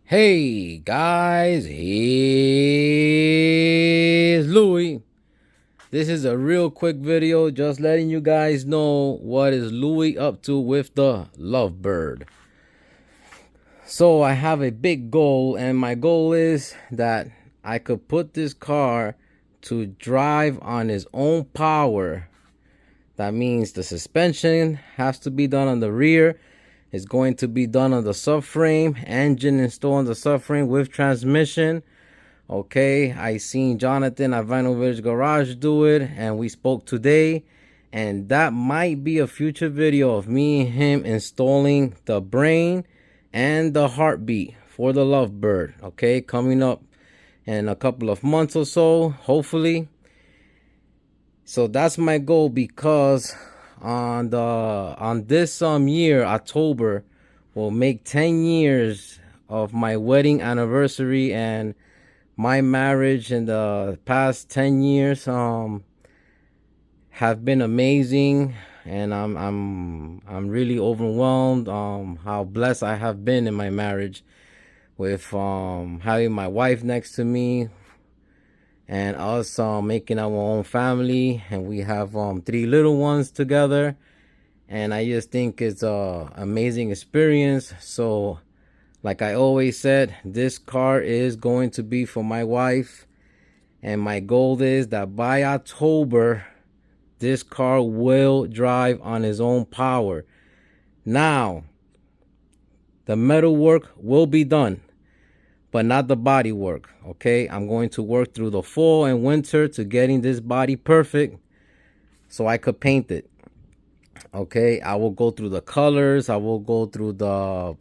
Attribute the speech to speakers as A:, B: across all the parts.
A: Hey guys, here's Louis. This is a real quick video just letting you guys know what is Louis up to with the Lovebird. So I have a big goal, and my goal is that I could put this car to drive on its own power. That means the suspension has to be done on the rear. It's going to be done on the subframe, engine installed on the subframe with transmission. Okay, I seen Jonathan at Vinyl Village Garage do it, and we spoke today. And that might be a future video of me and him installing the brain and the heartbeat for the Lovebird. Okay, coming up in a couple of months or so, hopefully. So that's my goal, because on this year, October, will make 10 years of my wedding anniversary, and my marriage in the past 10 years have been amazing, and I'm really overwhelmed how blessed I have been in my marriage with having my wife next to me, and us making our own family, and we have 3 little ones together. And I just think it's a amazing experience. So like I always said, this car is going to be for my wife, and my goal is that by October this car will drive on its own power. Now the metal work will be done, but not the body work. Okay, I'm going to work through the fall and winter to getting this body perfect so I could paint it. Okay, I will go through the colors. I will go through the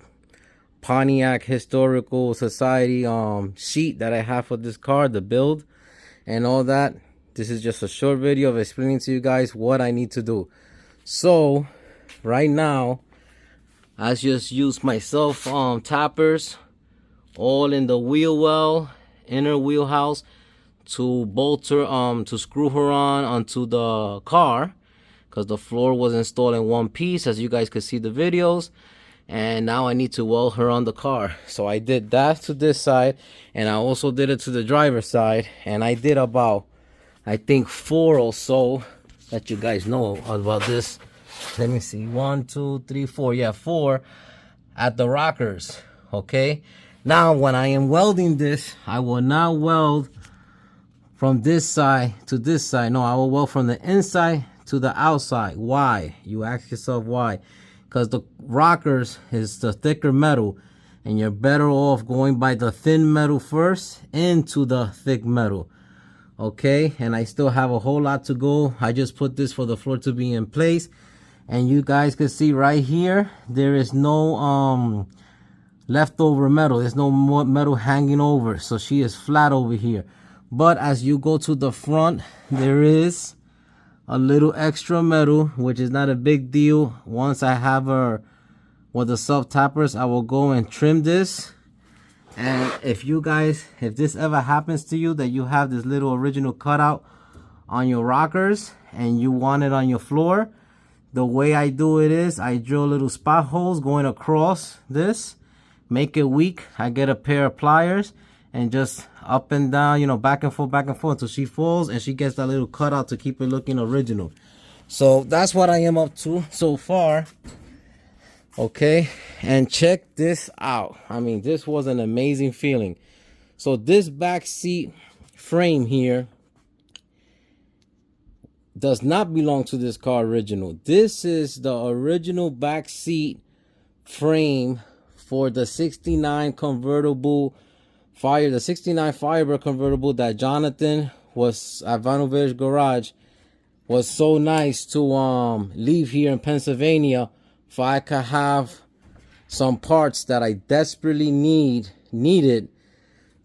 A: Pontiac Historical Society sheet that I have for this car, the build and all that. This is just a short video of explaining to you guys what I need to do. So right now I just use my self tappers all in the wheel well, inner wheelhouse, to bolt her to screw her on onto the car, because the floor was installed in one piece, as you guys could see the videos. And now I need to weld her on the car. So I did that to this side, and I also did it to the driver's side, and I did about, I think, 4 or so that you guys know about this. Let me see, 1 2 3 4, yeah, 4 at the rockers. Okay, now when I am welding this, I will not weld from this side to this side. No, I will weld from the inside to the outside. Why? You ask yourself why. Because the rockers is the thicker metal, and you're better off going by the thin metal first into the thick metal. Okay, and I still have a whole lot to go. I just put this for the floor to be in place, and you guys can see right here there is no leftover metal. There's no more metal hanging over, so she is flat over here. But as you go to the front, there is a little extra metal, which is not a big deal. Once I have her with the self tappers, I will go and trim this. And if this ever happens to you, that you have this little original cutout on your rockers and you want it on your floor, the way I do it is I drill little spot holes going across this, make it weak. I get a pair of pliers and just up and down, you know, back and forth until she falls and she gets that little cutout to keep it looking original. So that's what I am up to so far. Okay, and check this out. I mean, this was an amazing feeling. So this back seat frame here does not belong to this car original. This is the original back seat frame for the 69 convertible the 69 Firebird Convertible that Jonathan was at Vinyl Village Garage was so nice to leave here in Pennsylvania, for I could have some parts that I desperately needed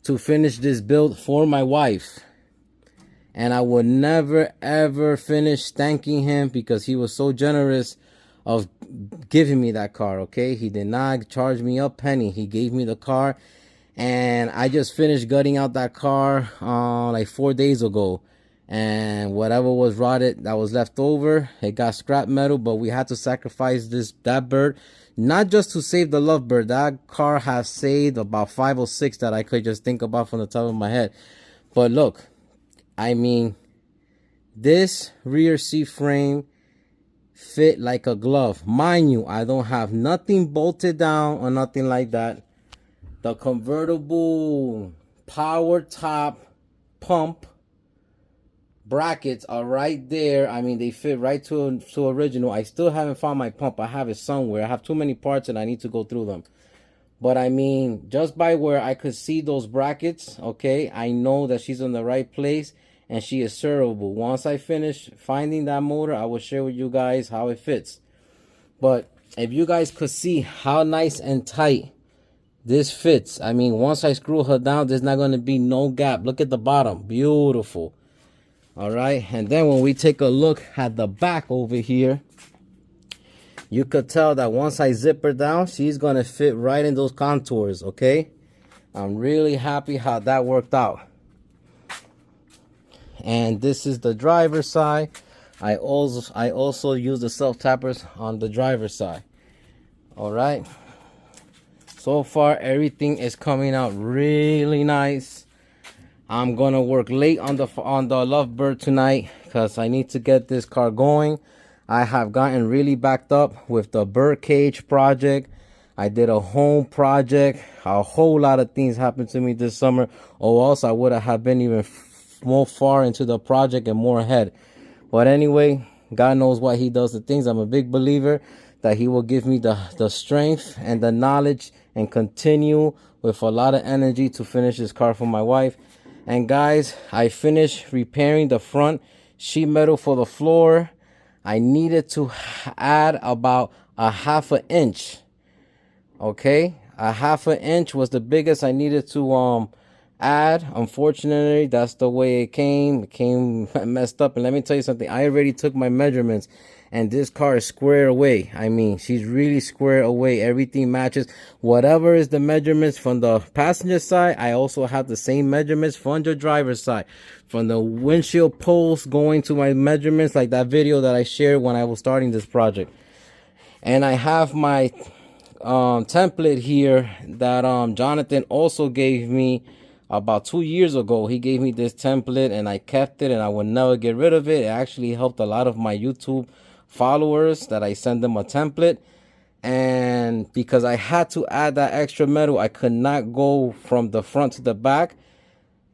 A: to finish this build for my wife. And I would never ever finish thanking him, because he was so generous of giving me that car. Okay, he did not charge me a penny. He gave me the car. And I just finished gutting out that car like 4 days ago, and whatever was rotted that was left over, it got scrap metal. But we had to sacrifice that bird not just to save the Lovebird. That car has saved about 5 or 6 that I could just think about from the top of my head. But look, I mean, this rear seat frame fit like a glove. Mind you, I don't have nothing bolted down or nothing like that. The convertible power top pump brackets are right there. I mean, they fit right to original. I still haven't found my pump. I have it somewhere. I have too many parts and I need to go through them. But I mean, just by where I could see those brackets, okay, I know that she's in the right place and she is servable. Once I finish finding that motor, I will share with you guys how it fits. But if you guys could see how nice and tight this fits, I mean, once I screw her down, there's not going to be no gap. Look at the bottom. Beautiful. All right. And then when we take a look at the back over here, you could tell that once I zip her down, she's going to fit right in those contours. Okay. I'm really happy how that worked out. And this is the driver's side. I also use the self tappers on the driver's side. All right. So far, everything is coming out really nice. I'm gonna work late on the Lovebird tonight because I need to get this car going. I have gotten really backed up with the bird cage project. I did a home project. A whole lot of things happened to me this summer, or else I would have been even more far into the project and more ahead. But anyway, God knows why he does the things. I'm a big believer that he will give me the strength and the knowledge and continue with a lot of energy to finish this car for my wife. And guys, I finished repairing the front sheet metal for the floor. I needed to add about a 1/2 inch. Okay, a 1/2 inch was the biggest I needed to add. Unfortunately, that's the way it came messed up. And let me tell you something, I already took my measurements and this car is square away. I mean, she's really square away. Everything matches. Whatever is the measurements from the passenger side, I also have the same measurements from the driver's side. From the windshield post going to my measurements, like that video that I shared when I was starting this project. And I have my template here that Jonathan also gave me about 2 years ago. He gave me this template and I kept it and I will never get rid of it. It actually helped a lot of my YouTube followers that I send them a template. And because I had to add that extra metal, I could not go from the front to the back.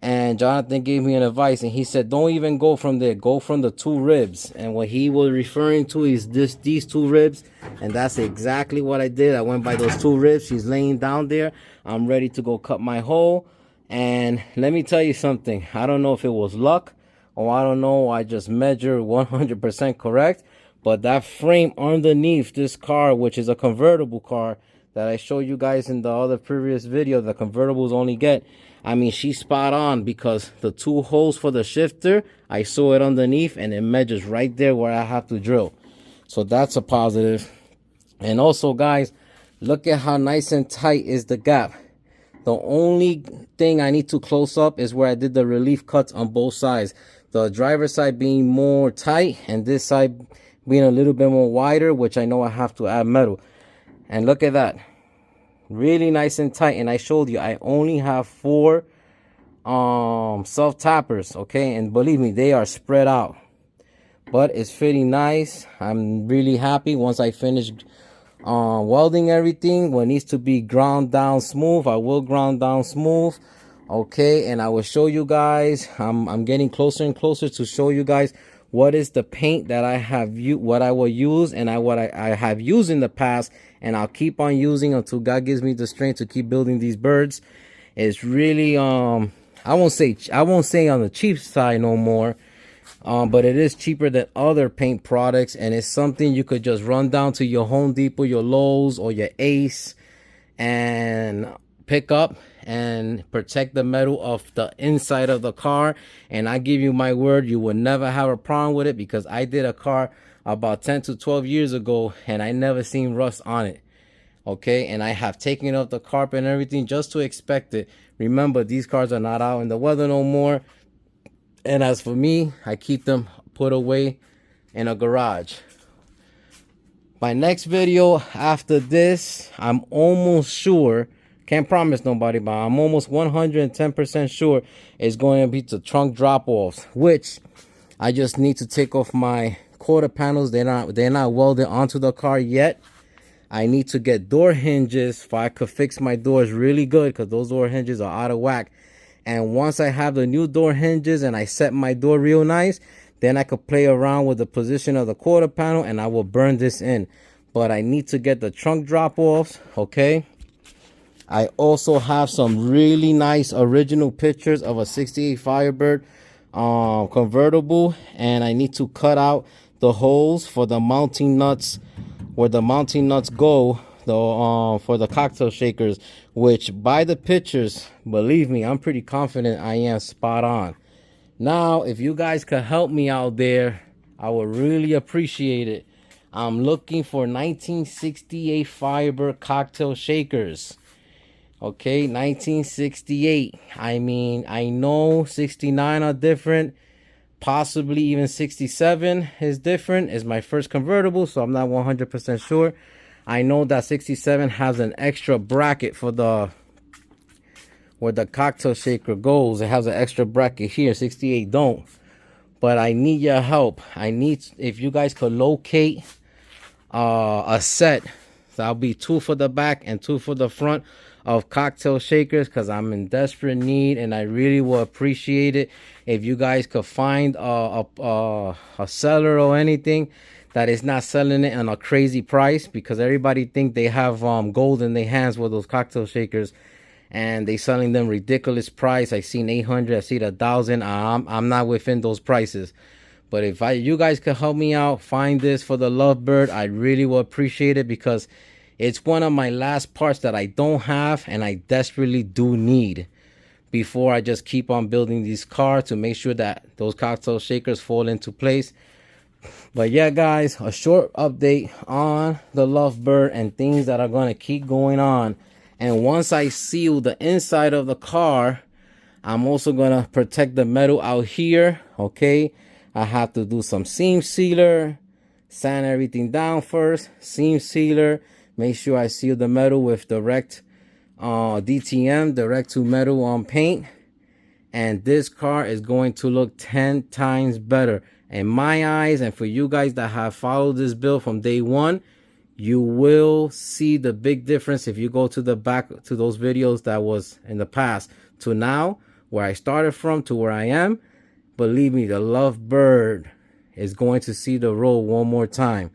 A: And Jonathan gave me an advice and he said, don't even go from there, go from the 2 ribs. And what he was referring to is these 2 ribs. And that's exactly what I did. I went by those 2 ribs. She's laying down there. I'm ready to go cut my hole. And let me tell you something. I don't know if it was luck or I don't know. I just measured 100% correct. But that frame underneath this car, which is a convertible car that I showed you guys in the other previous video, the convertibles only get, I mean, she's spot on because the 2 holes for the shifter, I saw it underneath and it measures right there where I have to drill. So that's a positive. And also, guys, look at how nice and tight is the gap. The only thing I need to close up is where I did the relief cuts on both sides. The driver's side being more tight and this side being a little bit more wider, which I know I have to add metal. And look at that. Really nice and tight. And I showed you I only have 4 self tappers, okay? And believe me, they are spread out. But it's fitting nice. I'm really happy. Once I finish welding everything, what needs to be ground down smooth, I will ground down smooth. Okay, and I will show you guys. I'm getting closer and closer to show you guys what is the paint that I have what I will use and what I have used in the past, and I'll keep on using until God gives me the strength to keep building these birds. It's really I won't say on the cheap side no more, but it is cheaper than other paint products, and it's something you could just run down to your Home Depot, your Lowe's, or your Ace and pick up and protect the metal of the inside of the car. And I give you my word, you will never have a problem with it, because I did a car about 10 to 12 years ago and I never seen rust on it. Okay, and I have taken off the carpet and everything just to inspect it. Remember, these cars are not out in the weather no more, and as for me, I keep them put away in a garage. My next video after this, I'm almost sure, can't promise nobody, but I'm almost 110% sure it's going to be the trunk drop-offs, which I just need to take off my quarter panels. They're not welded onto the car yet. I need to get door hinges so I could fix my doors really good, because those door hinges are out of whack. And once I have the new door hinges and I set my door real nice, then I could play around with the position of the quarter panel and I will burn this in. But I need to get the trunk drop-offs, okay? I also have some really nice original pictures of a 68 Firebird convertible, and I need to cut out the holes for the mounting nuts, where the mounting nuts go, for the cocktail shakers, which by the pictures, believe me, I'm pretty confident I am spot on. Now, if you guys could help me out there, I would really appreciate it. I'm looking for 1968 Firebird cocktail shakers. Okay, 1968. I mean, I know 69 are different. Possibly even 67 is different. It's my first convertible, so I'm not 100% sure. I know that 67 has an extra bracket for where the cocktail shaker goes. It has an extra bracket here. 68 don't. But I need your help. I need, if you guys could locate a set, that'll be 2 for the back and 2 for the front of cocktail shakers, because I'm in desperate need, and I really will appreciate it if you guys could find a seller or anything that is not selling it on a crazy price, because everybody think they have gold in their hands with those cocktail shakers, and they selling them ridiculous price. I seen 800, I seen 1,000. I'm not within those prices. But if you guys could help me out, find this for the Lovebird, I really will appreciate it, because it's one of my last parts that I don't have and I desperately do need before I just keep on building these cars to make sure that those cocktail shakers fall into place. But yeah, guys, a short update on the Lovebird and things that are going to keep going on. And once I seal the inside of the car, I'm also going to protect the metal out here, okay? I have to do some seam sealer, sand everything down first, seam sealer. Make sure I seal the metal with direct DTM, direct to metal paint. And this car is going to look 10 times better in my eyes. And for you guys that have followed this build from day one, you will see the big difference if you go to the back to those videos that was in the past to now, where I started from to where I am. Believe me, the Lovebird is going to see the road one more time.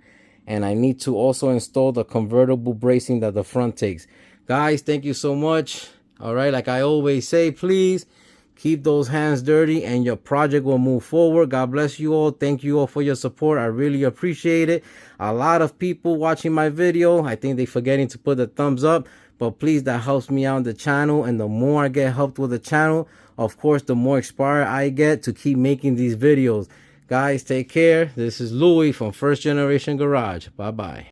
A: And I need to also install the convertible bracing that the front takes. Guys, thank you so much. All right, like I always say, please keep those hands dirty and your project will move forward. God bless you all. Thank you all for your support. I really appreciate it. A lot of people watching my video, I think they're forgetting to put the thumbs up. But please, that helps me out on the channel. And the more I get helped with the channel, of course, the more inspired I get to keep making these videos. Guys, take care. This is Louis from First Generation Garage. Bye-bye.